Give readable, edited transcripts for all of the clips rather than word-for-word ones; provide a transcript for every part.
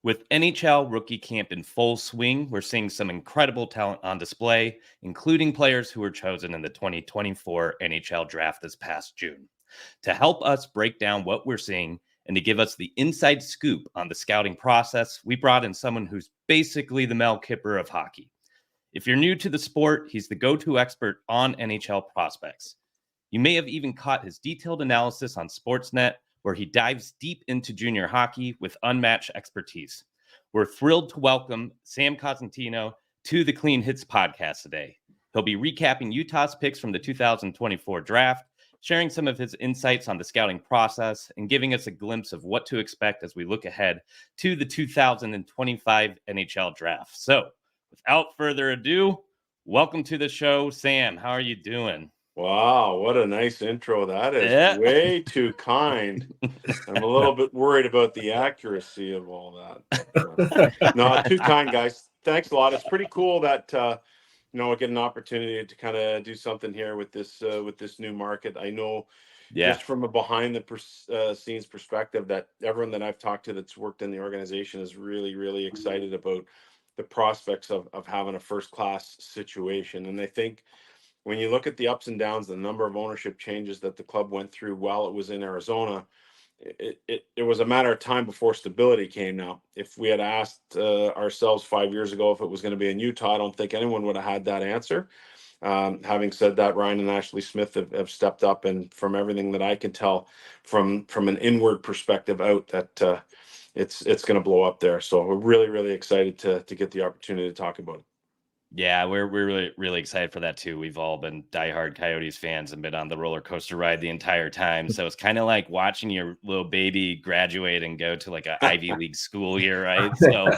With NHL rookie camp in full swing, we're seeing some incredible talent on display, including players who were chosen in the 2024 NHL Draft this past June. To help us break down what we're seeing and to give us the inside scoop on the scouting process, we brought in someone who's basically the Mel Kiper of hockey. If you're new to the sport, he's the go-to expert on NHL prospects. You may have even caught his detailed analysis on Sportsnet, where he dives deep into junior hockey with unmatched expertise. We're thrilled to welcome Sam Cosentino to the Clean Hits podcast today. He'll be recapping Utah's picks from the 2024 draft, sharing some of his insights on the scouting process, and giving us a glimpse of what to expect as we look ahead to the 2025 NHL draft. So, without further ado, welcome to the show, Sam. How are you doing? Wow, what a nice intro that is. Yeah. Way too kind. I'm a little bit worried about the accuracy of all that. No, too kind, guys. Thanks a lot. It's pretty cool that I get an opportunity to kind of do something here with this new market. I know just from a behind the scenes perspective that everyone that I've talked to that's worked in the organization is really, really excited about the prospects of having a first class situation. And I think when you look at the ups and downs, the number of ownership changes that the club went through while it was in Arizona, it was a matter of time before stability came. Now, if we had asked ourselves 5 years ago if it was going to be in Utah, I don't think anyone would have had that answer. Having said that, Ryan and Ashley Smith have stepped up, and from everything that I can tell from an inward perspective out, that it's going to blow up there. So we're really, really excited to get the opportunity to talk about it. Yeah, we're really, really excited for that too. We've all been diehard Coyotes fans and been on the roller coaster ride the entire time. So it's kind of like watching your little baby graduate and go to like an Ivy League school year, right? So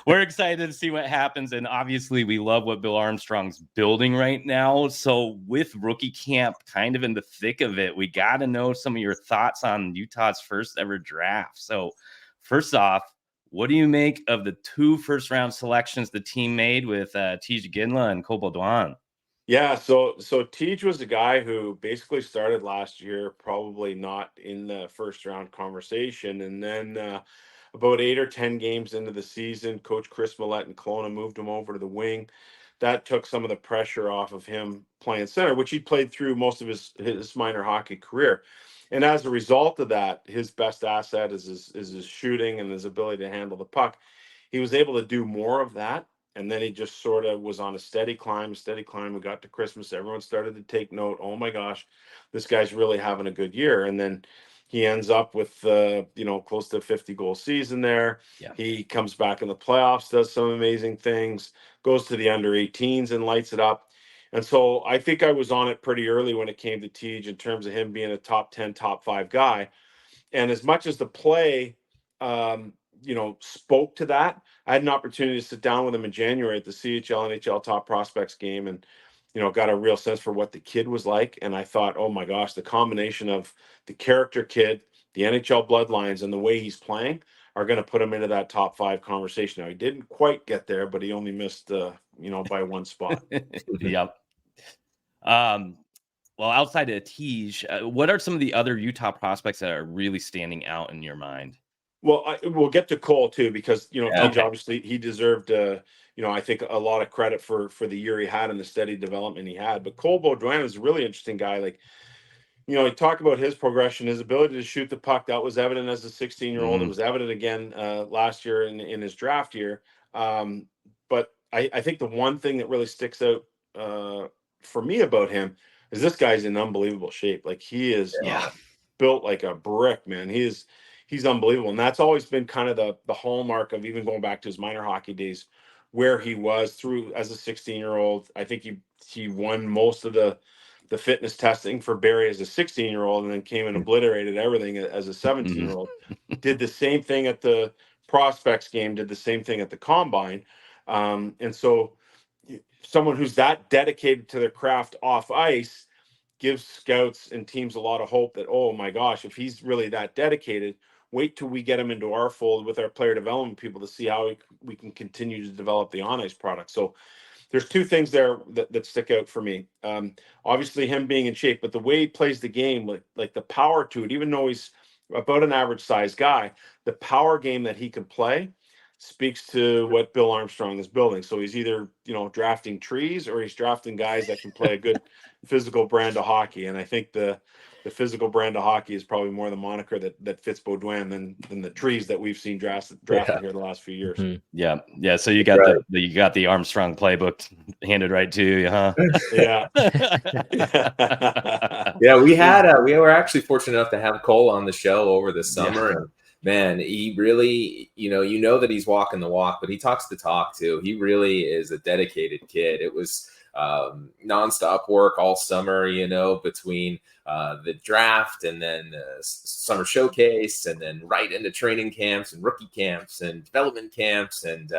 we're excited to see what happens. And obviously we love what Bill Armstrong's building right now. So with rookie camp kind of in the thick of it, we got to know some of your thoughts on Utah's first ever draft. So first off, what do you make of the 2 first-round selections the team made with Tej Ginla and Cole Baudouin? Yeah, so Tej was a guy who basically started last year, probably not in the first round conversation, and then about 8 or 10 games into the season, Coach Chris Millette and Kelowna moved him over to the wing. That took some of the pressure off of him playing center, which he played through most of his minor hockey career. And as a result of that, his best asset is his shooting and his ability to handle the puck. He was able to do more of that. And then he just sort of was on a steady climb. We got to Christmas. Everyone started to take note. Oh my gosh, this guy's really having a good year. And then he ends up with, close to a 50-goal season there. Yeah. He comes back in the playoffs, does some amazing things, goes to the under 18s and lights it up. And so I think I was on it pretty early when it came to Tej in terms of him being a top 10, top 5 guy. And as much as the play, spoke to that, I had an opportunity to sit down with him in January at the CHL NHL Top Prospects game and, got a real sense for what the kid was like. And I thought, oh my gosh, the combination of the character kid, the NHL bloodlines, and the way he's playing are going to put him into that top 5 conversation. Now, he didn't quite get there, but he only missed, by 1 spot. Yep. Well, outside of Tej, what are some of the other Utah prospects that are really standing out in your mind? Well, we'll get to Cole too, because Tej obviously he deserved I think a lot of credit for the year he had and the steady development he had. But Cole Baudouin is a really interesting guy. Like, you talk about his progression, his ability to shoot the puck. That was evident as a 16-year-old. Mm-hmm. It was evident again last year in his draft year. But I think the one thing that really sticks out for me about him is this guy's in unbelievable shape. Like, he is built like a brick, man. He's unbelievable. And that's always been kind of the hallmark of even going back to his minor hockey days, where he was through as a 16-year-old. I think he won most of the fitness testing for Barrie as a 16-year-old, and then came and obliterated everything as a 17-year-old. Did the same thing at the prospects game, did the same thing at the combine. And so someone who's that dedicated to their craft off ice gives scouts and teams a lot of hope that, oh my gosh, if he's really that dedicated, wait till we get him into our fold with our player development people to see how we can continue to develop the on-ice product. So there's 2 things there that stick out for me. Obviously him being in shape, but the way he plays the game, like the power to it, even though he's about an average size guy, the power game that he can play speaks to what Bill Armstrong is building. So he's either, drafting trees, or he's drafting guys that can play a good physical brand of hockey. And I think the physical brand of hockey is probably more the moniker that fits Baudouin than the trees that we've seen drafted here the last few years. Mm-hmm. Yeah. So you got the Armstrong playbook handed right to you, huh? Yeah. Yeah, we were actually fortunate enough to have Cole on the show over the summer, and man, he really, that he's walking the walk, but he talks the talk too. He really is a dedicated kid. It was nonstop work all summer, between the draft and then the summer showcase, and then right into training camps and rookie camps and development camps. And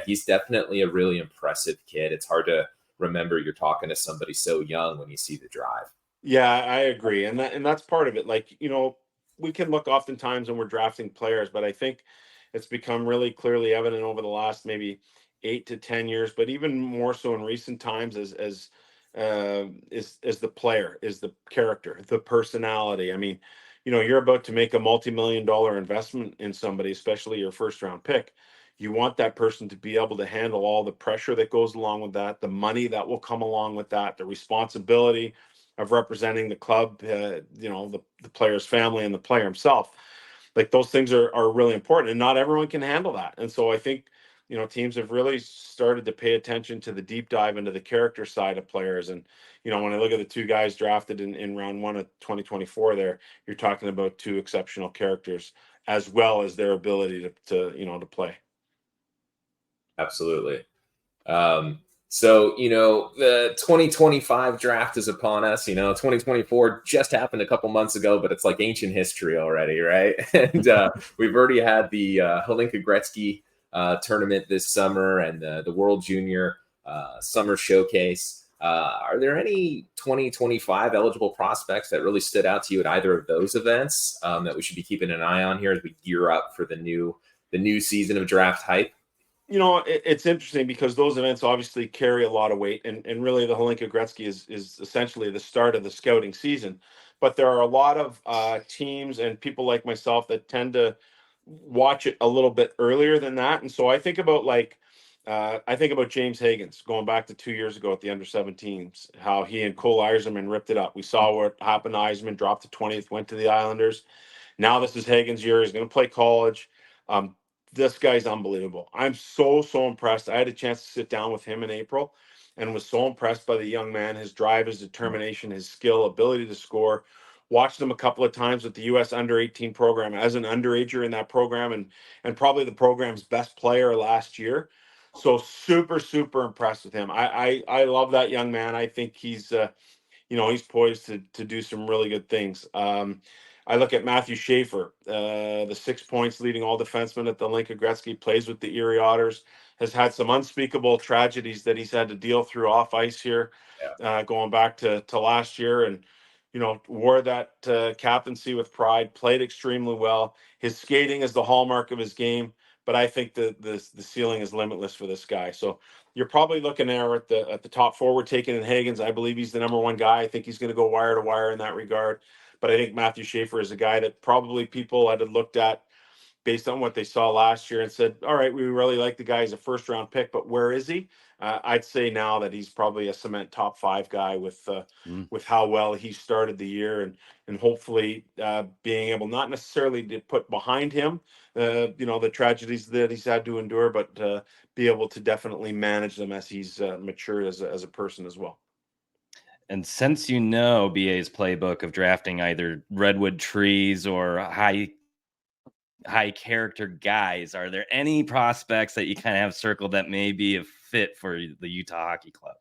he's definitely a really impressive kid. It's hard to remember you're talking to somebody so young when you see the drive. Yeah, I agree. And that's part of it. Like, we can look oftentimes when we're drafting players, but I think it's become really clearly evident over the last maybe 8 to 10 years, but even more so in recent times as the player, is the character, the personality. I mean, you're about to make a multi-million-dollar investment in somebody, especially your first round pick. You want that person to be able to handle all the pressure that goes along with that, the money that will come along with that, the responsibility of representing the club, the player's family and the player himself. Like, those things are really important, and not everyone can handle that. And so I think, teams have really started to pay attention to the deep dive into the character side of players. And, when I look at the two guys drafted in round 1 of 2024 there, you're talking about two exceptional characters, as well as their ability to play. Absolutely. So, the 2025 draft is upon us. 2024 just happened a couple months ago, but it's like ancient history already, right? And we've already had the Hlinka Gretzky tournament this summer, and the World Junior Summer Showcase. Are there any 2025 eligible prospects that really stood out to you at either of those events that we should be keeping an eye on here as we gear up for the new season of draft hype? It's interesting because those events obviously carry a lot of weight, and really the Hlinka Gretzky is essentially the start of the scouting season. But there are a lot of teams and people like myself that tend to watch it a little bit earlier than that. And so I think about James Higgins going back to 2 years ago at the under-17s, how he and Cole Eiserman ripped it up. We saw what happened to Eiserman, dropped to 20th, went to the Islanders. Now this is Higgins' year. He's going to play college. This guy's unbelievable. I'm so impressed. I had a chance to sit down with him in April and was so impressed by the young man, his drive, his determination, his skill, ability to score. Watched him a couple of times with the U.S. under-18 program as an underager in that program, and probably the program's best player last year. So super impressed with him. I love that young man. I think he's he's poised to do some really good things. I look at Matthew Schaefer, the 6 points leading all defensemen at the Hlinka Gretzky, plays with the Erie Otters, has had some unspeakable tragedies that he's had to deal through off ice here, going back to last year, and wore that captaincy with pride, played extremely well. His skating is the hallmark of his game, but I think the ceiling is limitless for this guy. So you're probably looking there at the top forward taken in Higgins. I believe he's the number one guy. I think he's going to go wire to wire in that regard. But I think Matthew Schaefer is a guy that probably people had looked at based on what they saw last year and said, all right, we really like the guy as a first round pick, but where is he? I'd say now that he's probably a cement top 5 guy with how well he started the year, and hopefully being able not necessarily to put behind him, the tragedies that he's had to endure, but be able to definitely manage them as he's matured as a person as well. And since BA's playbook of drafting either redwood trees or high character guys, are there any prospects that you kind of have circled that may be a fit for the Utah Hockey Club?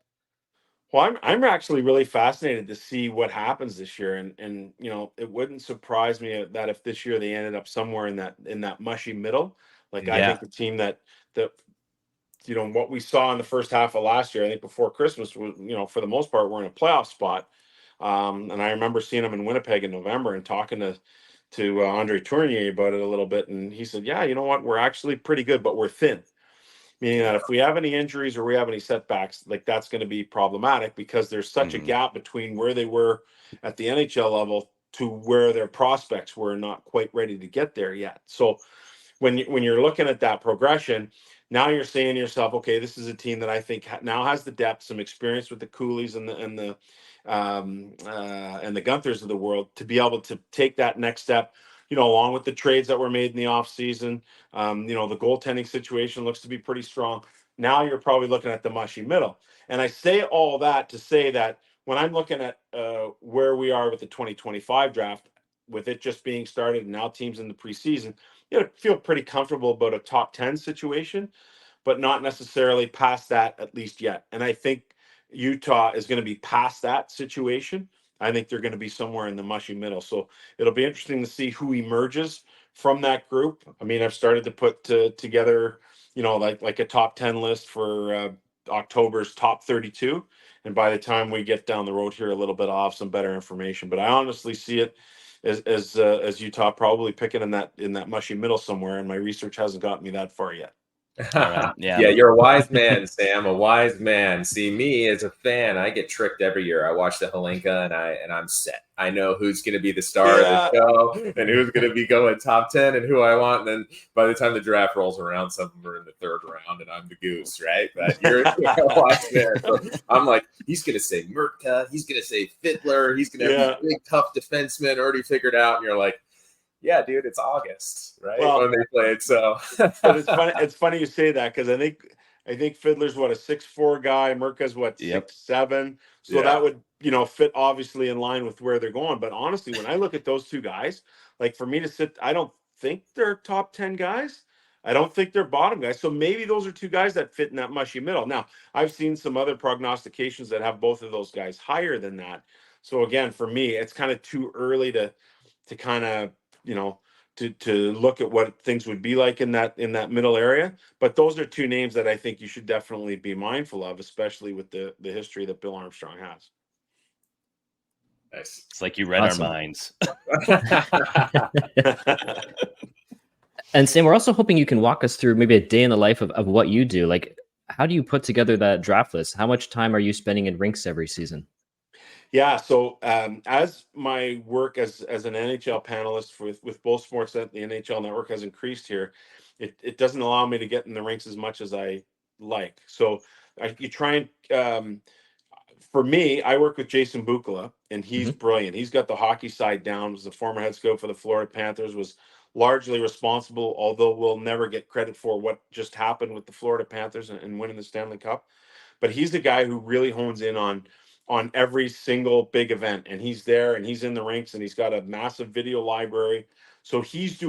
Well, I'm actually really fascinated to see what happens this year, and it wouldn't surprise me that if this year they ended up somewhere in that mushy middle. Like, I think the team that what we saw in the first half of last year, I think before Christmas, was, for the most part, we're in a playoff spot. And I remember seeing them in Winnipeg in November and talking to Andre Tournier about it a little bit. And he said, yeah, you know what? We're actually pretty good, but we're thin. Meaning that if we have any injuries or we have any setbacks, like, that's going to be problematic because there's such a gap between where they were at the NHL level to where their prospects were not quite ready to get there yet. So when you're looking at that progression, now you're saying to yourself, okay, this is a team that I think now has the depth, some experience with the Coolies and the Gunthers of the world to be able to take that next step. Along with the trades that were made in the offseason, the goaltending situation looks to be pretty strong. Now you're probably looking at the mushy middle. And I say all that to say that when I'm looking at where we are with the 2025 draft, with it just being started and now teams in the preseason, feel pretty comfortable about a top 10 situation, but not necessarily past that at least yet. And I think Utah is going to be past that situation. I think they're going to be somewhere in the mushy middle. So it'll be interesting to see who emerges from that group. I mean, I've started to put together, like a top 10 list for October's top 32. And by the time we get down the road here a little bit, I'll have some better information. But I honestly see it as Utah probably picking in that mushy middle somewhere. And my research hasn't gotten me that far yet. All right. Yeah. Yeah, you're a wise man, Sam. A wise man. See, me as a fan, I get tricked every year. I watch the Holinka and I'm set. I know who's going to be the star of the show and who's going to be going top 10 and who I want. And then by the time the draft rolls around, some of them are in the third round and I'm the goose, right? But you're a wise man. So I'm like, he's going to say Murtka. He's going to say Fiddler. He's going to have these big, tough defensemen already figured out. And you're like, yeah, dude, it's August, right? Well, when they played, so. But it's funny. It's funny you say that because I think Fiddler's what, a 6'4" guy. Murka's what, 6'7". So that would fit obviously in line with where they're going. But honestly, when I look at those two guys, like for me to sit, I don't think they're top 10 guys. I don't think they're bottom guys. So maybe those are two guys that fit in that mushy middle. Now, I've seen some other prognostications that have both of those guys higher than that. So again, for me, it's kind of too early to kind of to look at what things would be like in that middle area. But those are two names that I think you should definitely be mindful of, especially with the history that Bill Armstrong has. Nice. It's like you read our minds. And Sam, we're also hoping you can walk us through maybe a day in the life of what you do. Like, how do you put together that draft list? How much time are you spending in rinks every season? Yeah, so as my work as an NHL panelist with both sports that the NHL network has increased here, it doesn't allow me to get in the rinks as much as I like. So you try and for me, I work with Jason Bukala, and he's brilliant. He's got the hockey side down. Was the former head scout for the Florida Panthers, was largely responsible, although we'll never get credit for what just happened with the Florida Panthers and winning the Stanley Cup. But he's the guy who really hones in on every single big event, and he's there and he's in the rinks and he's got a massive video library. So he's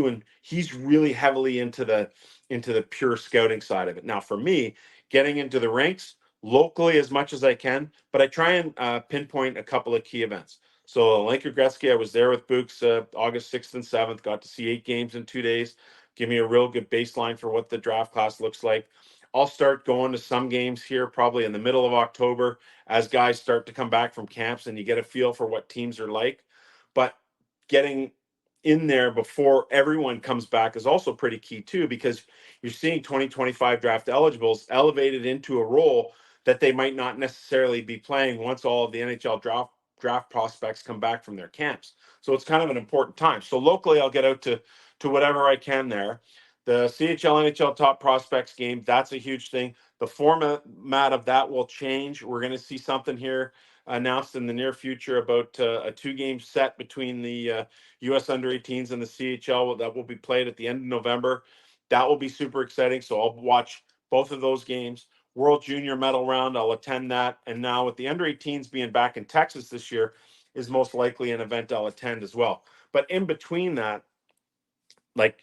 really heavily into the pure scouting side of it. Now for me, getting into the rinks locally as much as I can, but I try and pinpoint a couple of key events. So Laker Gretzky, I was there with Books August 6th and 7th, got to see 8 games in 2 days. Give me a real good baseline for what the draft class looks like. I'll start going to some games here probably in the middle of October as guys start to come back from camps and you get a feel for what teams are like. But getting in there before everyone comes back is also pretty key too, because you're seeing 2025 draft eligibles elevated into a role that they might not necessarily be playing once all of the NHL draft prospects come back from their camps. So it's kind of an important time. So locally, I'll get out to whatever I can there. The CHL NHL top prospects game, that's a huge thing. The format of that will change. We're going to see something here announced in the near future about a 2-game set between the U.S. under-18s and the CHL that will be played at the end of November. That will be super exciting. So I'll watch both of those games. World Junior Medal Round, I'll attend that. And now with the under-18s being back in Texas this year is most likely an event I'll attend as well. But in between that, like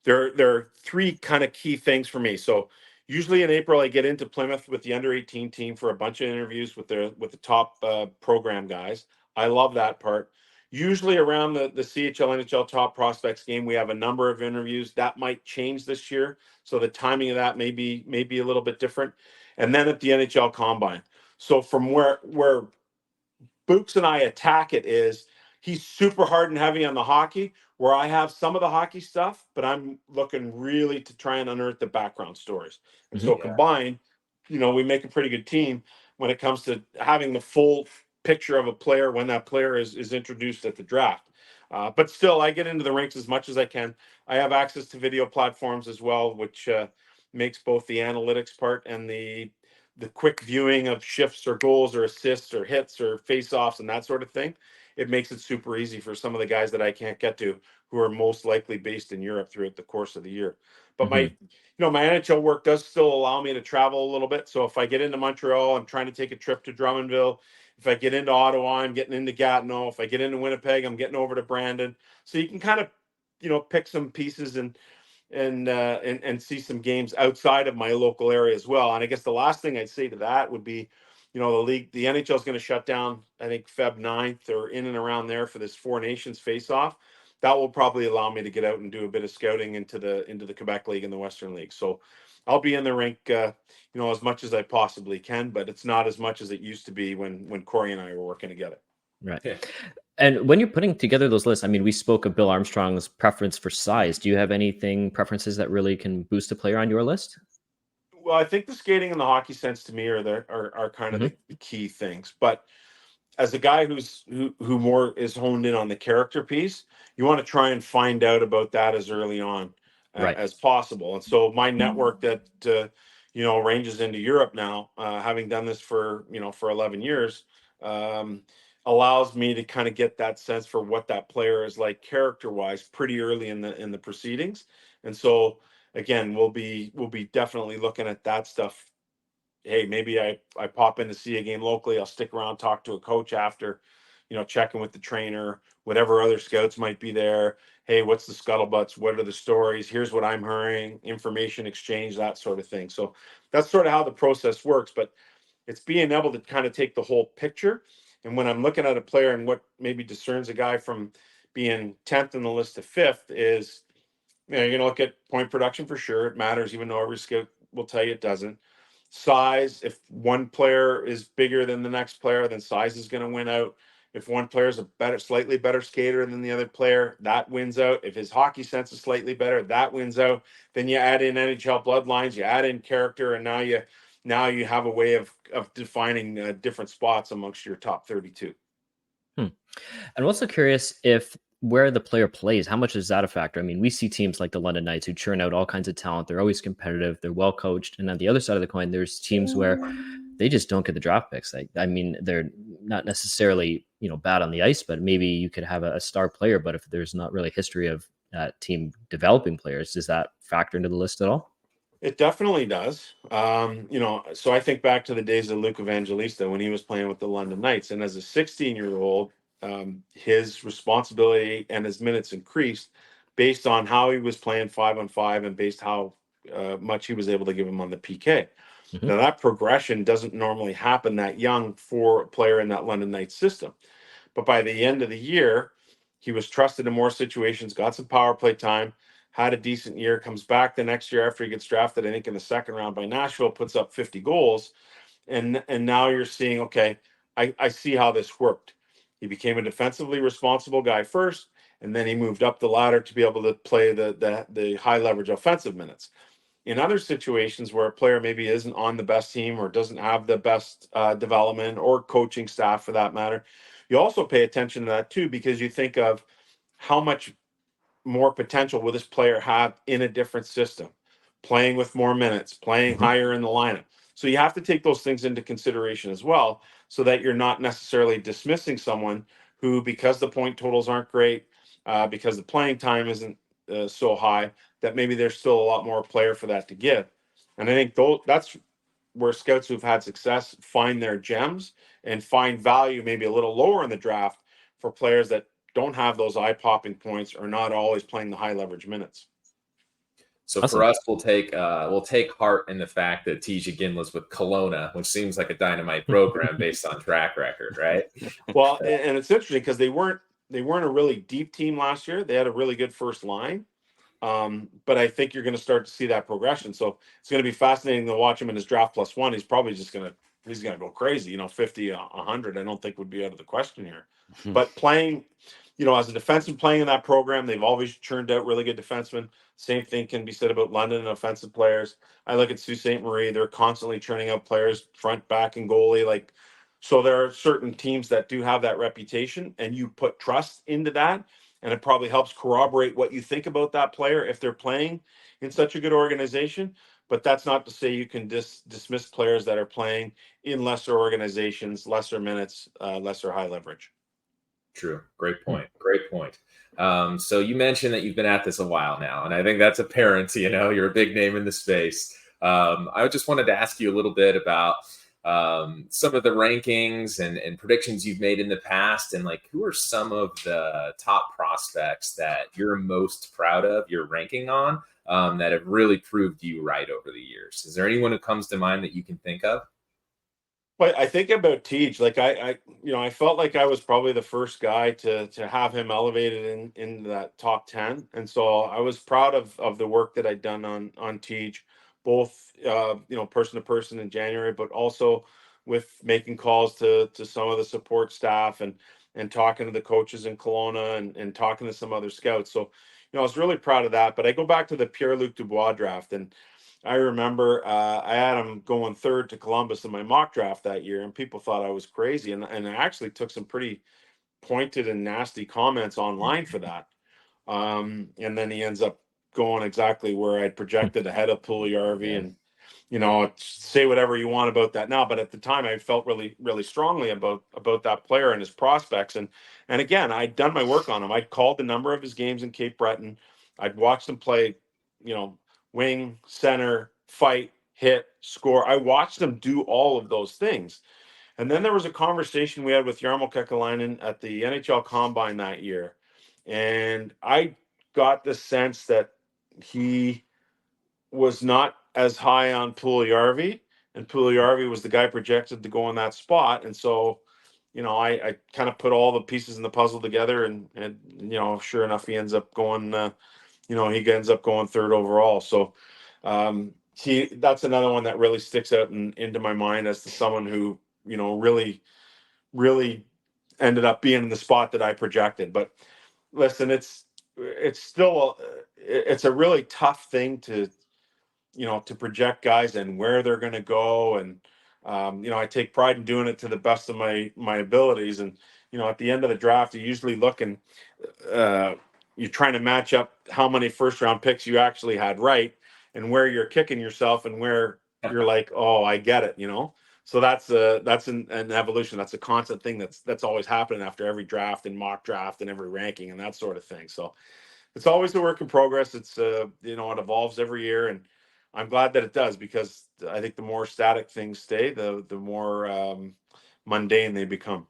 there are 3 kind of key things for me. So usually in April, I get into Plymouth with the under-18 team for a bunch of interviews with the top program guys. I love that part. Usually around the CHL NHL top prospects game, we have a number of interviews that might change this year. So the timing of that may be a little bit different. And then at the NHL Combine. So from where Books and I attack it is he's super hard and heavy on the hockey, where I have some of the hockey stuff, but I'm looking really to try and unearth the background stories. And so combined, we make a pretty good team when it comes to having the full picture of a player when that player is introduced at the draft. But still, I get into the rinks as much as I can. I have access to video platforms as well, which makes both the analytics part and the quick viewing of shifts or goals or assists or hits or face-offs and that sort of thing. It makes it super easy for some of the guys that I can't get to, who are most likely based in Europe throughout the course of the year. But my NHL work does still allow me to travel a little bit. So if I get into Montreal, I'm trying to take a trip to Drummondville. If I get into Ottawa, I'm getting into Gatineau. If I get into Winnipeg, I'm getting over to Brandon. So you can kind of, pick some pieces and see some games outside of my local area as well. And I guess the last thing I'd say to that would be, the NHL is going to shut down, I think Feb 9th or in and around there for this Four Nations face-off. That will probably allow me to get out and do a bit of scouting into the Quebec League and the Western League. So I'll be in the rink, as much as I possibly can, but it's not as much as it used to be when Corey and I were working together. Right. Yeah. And when you're putting together those lists, I mean, we spoke of Bill Armstrong's preference for size. Do you have preferences that really can boost a player on your list? Well, I think the skating and the hockey sense to me are kind of the key things. But as a guy who more is honed in on the character piece, you want to try and find out about that as early on as possible. And so my network that ranges into Europe now, having done this for 11 years, allows me to kind of get that sense for what that player is like character wise pretty early in the proceedings. And so again, we'll be definitely looking at that stuff. Hey, maybe I pop in to see a game locally. I'll stick around, talk to a coach after, checking with the trainer, whatever other scouts might be there. Hey, what's the scuttlebutts? What are the stories? Here's what I'm hearing, information exchange, that sort of thing. So that's sort of how the process works, but it's being able to kind of take the whole picture. And when I'm looking at a player and what maybe discerns a guy from being 10th in the list to 5th is, you're going to look at point production for sure. It matters, even though every scout will tell you it doesn't. Size, if one player is bigger than the next player, then size is going to win out. If one player is a slightly better skater than the other player, that wins out. If his hockey sense is slightly better, that wins out. Then you add in NHL bloodlines, you add in character, and now you have a way of defining different spots amongst your top 32. I'm also curious if where the player plays, how much is that a factor? I mean, we see teams like the London Knights who churn out all kinds of talent. They're always competitive. They're well coached. And on the other side of the coin, there's teams where they just don't get the draft picks. I mean, they're not necessarily, bad on the ice, but maybe you could have a star player. But if there's not really a history of that team developing players, does that factor into the list at all? It definitely does. So I think back to the days of Luke Evangelista when he was playing with the London Knights. And as a 16-year-old, his responsibility and his minutes increased based on how he was playing 5-on-5 and based how much he was able to give him on the PK. Now, that progression doesn't normally happen that young for a player in that London Knights system. But by the end of the year, he was trusted in more situations, got some power play time, had a decent year, comes back the next year after he gets drafted, I think in the second round by Nashville, puts up 50 goals. And now you're seeing, okay, I see how this worked. He became a defensively responsible guy first, and then he moved up the ladder to be able to play the high leverage offensive minutes. In other situations where a player maybe isn't on the best team or doesn't have the best development or coaching staff for that matter, you also pay attention to that too, because you think of how much more potential will this player have in a different system, playing with more minutes, playing higher in the lineup. So you have to take those things into consideration as well, so that you're not necessarily dismissing someone who, because the point totals aren't great, because the playing time isn't so high, that maybe there's still a lot more player for that to give. And I think that's where scouts who've had success find their gems and find value maybe a little lower in the draft for players that don't have those eye-popping points or not always playing the high leverage minutes. So for us, we'll take heart in the fact that TJ Ginla's with Kelowna, which seems like a dynamite program based on track record, right? Well, and it's interesting because they weren't a really deep team last year. They had a really good first line. But I think you're going to start to see that progression. So it's going to be fascinating to watch him in his draft plus one. He's probably just going to go crazy, 50, 100. I don't think would be out of the question here, but playing, as a defenseman playing in that program, they've always churned out really good defensemen. Same thing can be said about London and offensive players. I look at Sault Ste. Marie. They're constantly churning out players, front, back, and goalie. So there are certain teams that do have that reputation, and you put trust into that. and it probably helps corroborate what you think about that player if they're playing in such a good organization. But that's not to say you can dismiss players that are playing in lesser organizations, lesser minutes, lesser high leverage. True. Great point. Great point. So you mentioned that you've been at this a while now, and I think that's apparent. You're a big name in the space. I just wanted to ask you a little bit about some of the rankings and predictions you've made in the past, and like, who are some of the top prospects that you're most proud of your ranking on, that have really proved you right over the years? Is there anyone who comes to mind that you can think of? But I think about Tej, like I felt like I was probably the first guy to have him elevated in that top 10. And so I was proud of the work that I'd done on Tej, both person to person in January, but also with making calls to some of the support staff and talking to the coaches in Kelowna and talking to some other scouts. So, I was really proud of that. But I go back to the Pierre-Luc Dubois draft, and I remember I had him going third to Columbus in my mock draft that year, and people thought I was crazy. And I actually took some pretty pointed and nasty comments online for that. And then he ends up going exactly where I'd projected ahead of Puljujarvi. And, say whatever you want about that now. But at the time, I felt really, really strongly about that player and his prospects. And again, I'd done my work on him. I'd called the number of his games in Cape Breton. I'd watched him play, wing, center, fight, hit, score. I watched him do all of those things. And then there was a conversation we had with Jarmo Kekalainen at the NHL Combine that year. And I got the sense that he was not as high on Puljujarvi, and Puljujarvi was the guy projected to go in that spot. And so, I kind of put all the pieces in the puzzle together, and sure enough, he ends up going, he ends up going third overall. So that's another one that really sticks out into my mind as to someone who, really, really ended up being in the spot that I projected. But listen, it's still, it's a really tough thing to project guys and where they're going to go. And, I take pride in doing it to the best of my abilities. And, at the end of the draft, you usually look and you're trying to match up how many first round picks you actually had right and where you're kicking yourself and where you're like, oh, I get it, So that's an evolution. That's a constant thing that's always happening after every draft and mock draft and every ranking and that sort of thing. So it's always a work in progress. It's it evolves every year, and I'm glad that it does, because I think the more static things stay, the more mundane they become.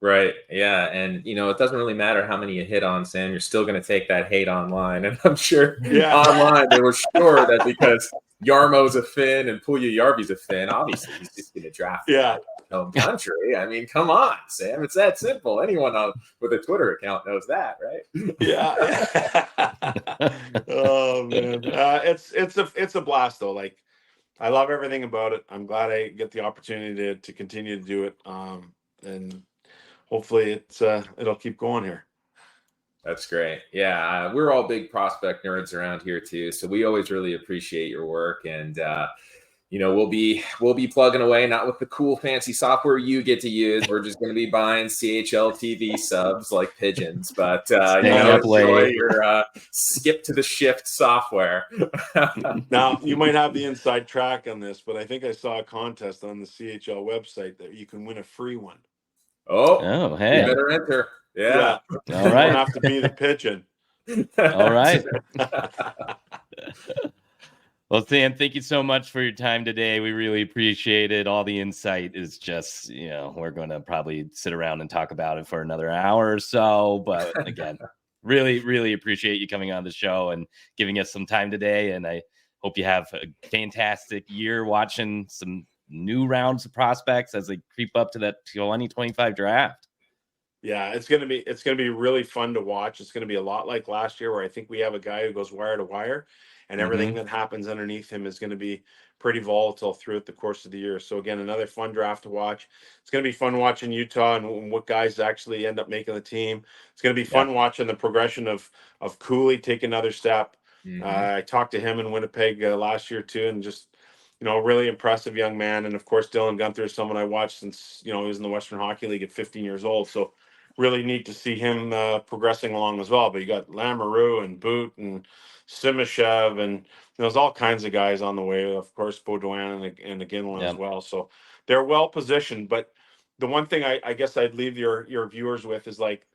Right. Yeah. And, it doesn't really matter how many you hit on, Sam. You're still going to take that hate online. And I'm sure online they were sure that because Yarmo's a Finn and Puljujarvi's a Finn, obviously he's just going to draft home country. I mean, come on, Sam. It's that simple. Anyone with a Twitter account knows that, right? Yeah. Oh, man. It's a blast, though. Like, I love everything about it. I'm glad I get the opportunity to continue to do it. And hopefully it'll keep going here. That's great. Yeah, we're all big prospect nerds around here too, so we always really appreciate your work. And we'll be plugging away, not with the cool fancy software you get to use. We're just going to be buying CHL TV subs like pigeons, but enjoy your skip to the shift software. Now, you might have the inside track on this, but I think I saw a contest on the CHL website that you can win a free one. Oh, hey, you better enter. Yeah. All right. You don't have to be the pigeon. All right. Well, Sam, thank you so much for your time today. We really appreciate it. All the insight is just, we're going to probably sit around and talk about it for another hour or so. But again, really, really appreciate you coming on the show and giving us some time today. And I hope you have a fantastic year watching some new rounds of prospects as they creep up to that 2025 draft. Yeah, it's gonna be really fun to watch. It's gonna be a lot like last year, where I think we have a guy who goes wire to wire, and everything that happens underneath him is going to be pretty volatile throughout the course of the year. So again, another fun draft to watch. It's going to be fun watching Utah and what guys actually end up making the team. It's going to be fun watching the progression of Cooley take another step. I talked to him in Winnipeg last year too, and just really impressive young man. And of course, Dylan Gunther is someone I watched since he was in the Western Hockey League at 15 years old. So really neat to see him progressing along as well. But you got Lamoureux and Boot and Simashev, and there's all kinds of guys on the way. Of course, Baudouin and Iginla as Yep. well. So they're well positioned. But the one thing I guess I'd leave your viewers with is like,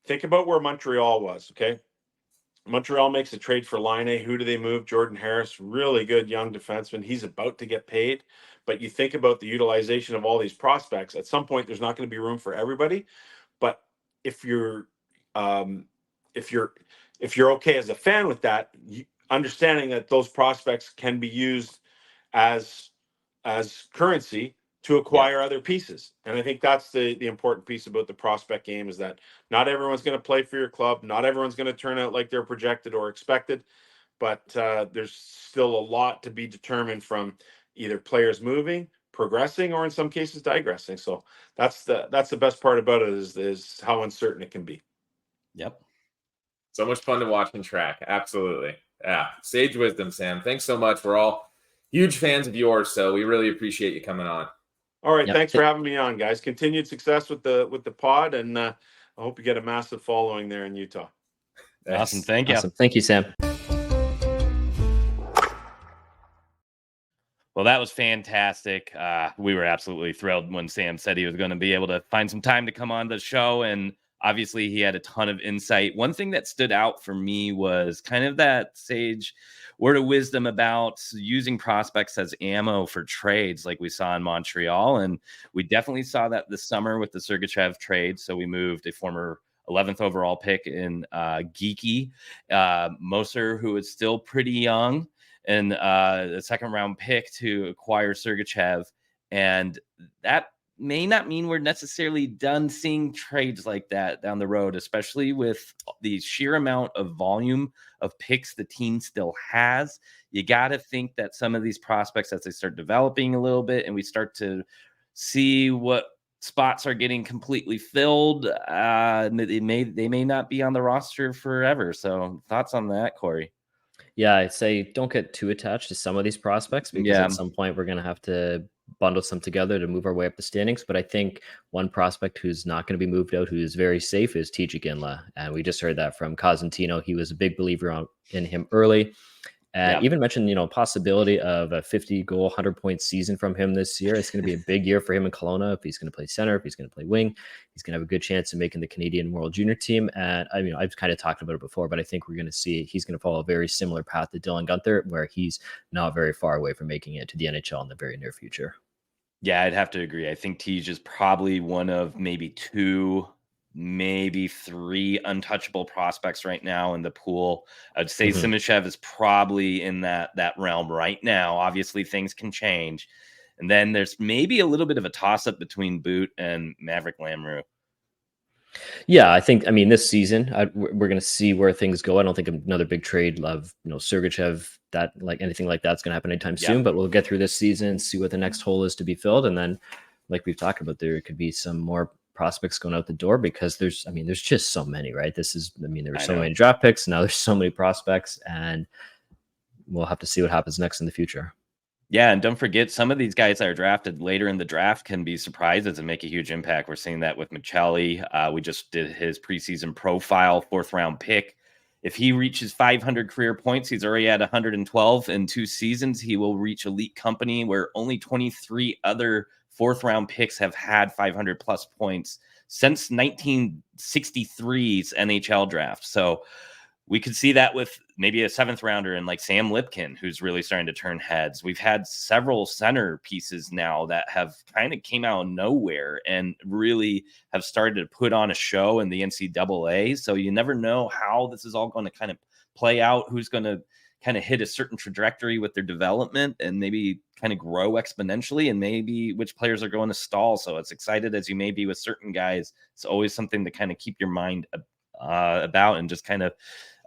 think about where Montreal was. Okay, Montreal makes a trade for Line. Who do they move? Jordan Harris, really good young defenseman. He's about to get paid. But you think about the utilization of all these prospects. At some point, there's not going to be room for everybody. But if you're um, if you're if you're okay as a fan with that, understanding that those prospects can be used as currency to acquire other pieces. And I think that's the important piece about the prospect game, is that not everyone's going to play for your club. Not everyone's going to turn out like they're projected or expected. But there's still a lot to be determined from either players moving, progressing, or in some cases digressing. So that's the best part about it, is how uncertain it can be. Yep. So much fun to watch and track. Absolutely. Yeah. Sage wisdom, Sam. Thanks so much. We're all huge fans of yours, so we really appreciate you coming on. All right. Yep. Thanks for having me on, guys. Continued success with the pod, and I hope you get a massive following there in Utah. Awesome. Thank you. Awesome. Thank you, Sam. Well, that was fantastic. We were absolutely thrilled when Sam said he was going to be able to find some time to come on the show. And obviously, he had a ton of insight. One thing that stood out for me was kind of that sage word of wisdom about using prospects as ammo for trades like we saw in Montreal. And we definitely saw that this summer with the Sergachev trade. So we moved a former 11th overall pick in Geeky Moser, who is still pretty young, and the second round pick to acquire Sergachev. And that may not mean we're necessarily done seeing trades like that down the road, especially with the sheer amount of volume of picks the team still has. You got to think that some of these prospects, as they start developing a little bit and we start to see what spots are getting completely filled, they may not be on the roster forever. So thoughts on that, Corey? Yeah, I'd say don't get too attached to some of these prospects, because at some point we're going to have to bundle some together to move our way up the standings. But I think one prospect who's not going to be moved out, who is very safe, is TJ Ginla. And we just heard that from Cosentino. He was a big believer in him early. And even mentioned, possibility of a 50-goal, 100-point season from him this year. It's going to be a big year for him in Kelowna. If he's going to play center, if he's going to play wing, he's going to have a good chance of making the Canadian World Junior team. And I've kind of talked about it before, but I think we're going to see he's going to follow a very similar path to Dylan Guenther, where he's not very far away from making it to the NHL in the very near future. Yeah, I'd have to agree. I think Tej is probably one of maybe two, maybe three untouchable prospects right now in the pool. I'd say Simashev is probably in that realm right now. Obviously, things can change. And then there's maybe a little bit of a toss-up between Boot and Maverick Lamoureux. Yeah, I think, this season, we're going to see where things go. I don't think another big trade of, Sergachev, that like anything like that's going to happen anytime soon, but we'll get through this season, see what the next hole is to be filled. And then, like we've talked about, there could be some more prospects going out the door, because there's just so many, right? There were so many draft picks. Now there's so many prospects, and we'll have to see what happens next in the future. Yeah, and don't forget, some of these guys that are drafted later in the draft can be surprises and make a huge impact. We're seeing that with Michelli. We just did his preseason profile, 4th-round pick. If he reaches 500 career points, he's already at 112 in 2 seasons. He will reach elite company, where only 23 other 4th-round picks have had 500-plus points since 1963's NHL draft. So we could see that with maybe a 7th rounder and like Sam Lipkin, who's really starting to turn heads. We've had several center pieces now that have kind of came out of nowhere and really have started to put on a show in the NCAA. So you never know how this is all going to kind of play out, who's going to kind of hit a certain trajectory with their development and maybe kind of grow exponentially, and maybe which players are going to stall. So as excited as you may be with certain guys, it's always something to kind of keep your mind about, and just kind of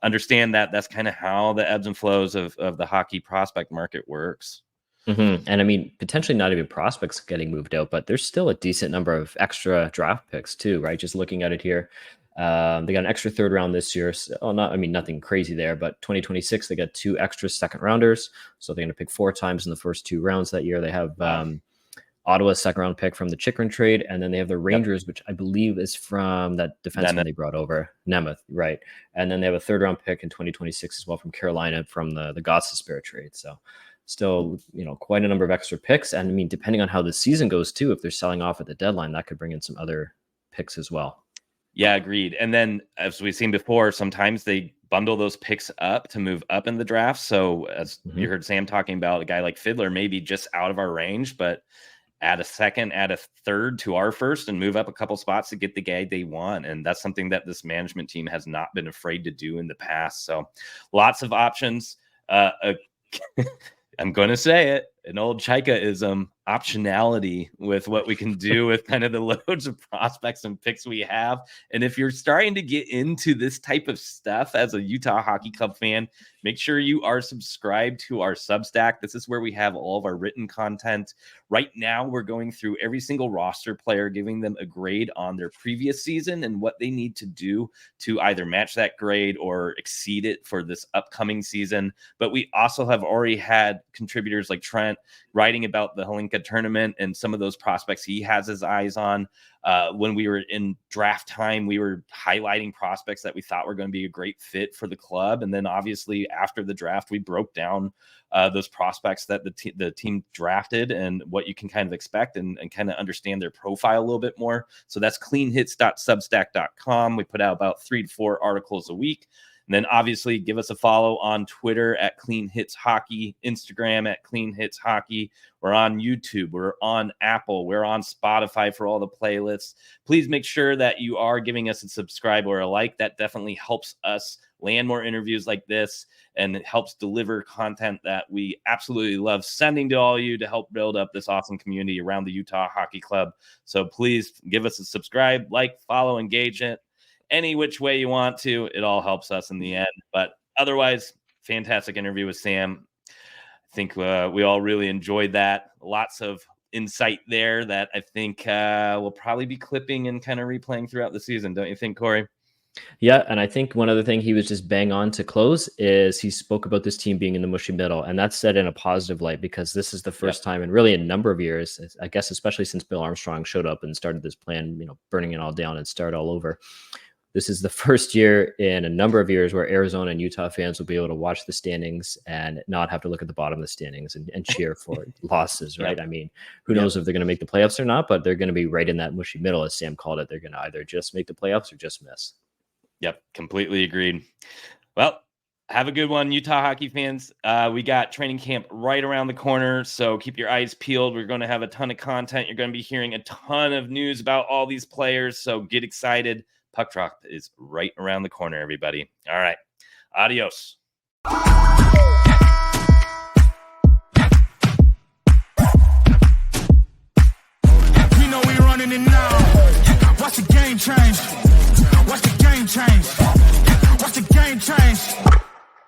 understand that that's kind of how the ebbs and flows of the hockey prospect market works. And potentially not even prospects getting moved out, but there's still a decent number of extra draft picks too, right? Just looking at it here, they got an extra 3rd round this year. So, nothing crazy there, but 2026, they got 2 extra 2nd rounders. So they're going to pick 4 times in the first 2 rounds that year. They have Ottawa's second round pick from the Chikrin trade, and then they have the Rangers, which I believe is from that defenseman they brought over, Nemeth, right? And then they have a third round pick in 2026 as well from Carolina from the Gostisbehere trade. So still, quite a number of extra picks. And I mean, depending on how the season goes too, if they're selling off at the deadline, that could bring in some other picks as well. Yeah, agreed. And then, as we've seen before, sometimes they bundle those picks up to move up in the draft. So as you heard Sam talking about, a guy like Fiddler, maybe just out of our range, but add a second, add a third to our first and move up a couple spots to get the guy they want. And that's something that this management team has not been afraid to do in the past. So lots of options. I'm going to say it, an old Chaika-ism, optionality with what we can do with kind of the loads of prospects and picks we have. And if you're starting to get into this type of stuff as a Utah Hockey Club fan, make sure you are subscribed to our Substack. This is where we have all of our written content. Right now, we're going through every single roster player, giving them a grade on their previous season and what they need to do to either match that grade or exceed it for this upcoming season. But we also have already had contributors like Trent writing about the Hlinka tournament and some of those prospects he has his eyes on. When we were in draft time, we were highlighting prospects that we thought were going to be a great fit for the club. And then obviously after the draft, we broke down those prospects that the team drafted and what you can kind of expect and kind of understand their profile a little bit more. So that's cleanhits.substack.com. We put out about 3 to 4 articles a week. And then obviously give us a follow on Twitter at Clean Hits Hockey, Instagram at Clean Hits Hockey. We're on YouTube. We're on Apple. We're on Spotify for all the playlists. Please make sure that you are giving us a subscribe or a like. That definitely helps us land more interviews like this, and it helps deliver content that we absolutely love sending to all you to help build up this awesome community around the Utah Hockey Club. So please give us a subscribe, like, follow, engage it. Any which way you want to, it all helps us in the end. But otherwise, fantastic interview with Sam. I think we all really enjoyed that. Lots of insight there that I think we'll probably be clipping and kind of replaying throughout the season. Don't you think, Corey? Yeah, and I think one other thing he was just bang on to close is he spoke about this team being in the mushy middle, and that's said in a positive light because this is the first time in really a number of years, I guess, especially since Bill Armstrong showed up and started this plan, burning it all down and start all over. This is the first year in a number of years where Arizona and Utah fans will be able to watch the standings and not have to look at the bottom of the standings and cheer for losses, right? Yep. I mean, who knows if they're going to make the playoffs or not, but they're going to be right in that mushy middle, as Sam called it. They're going to either just make the playoffs or just miss. Yep, completely agreed. Well, have a good one, Utah hockey fans. We got training camp right around the corner, so keep your eyes peeled. We're going to have a ton of content. You're going to be hearing a ton of news about all these players, so get excited. Puck drop is right around the corner, everybody. All right. Adios.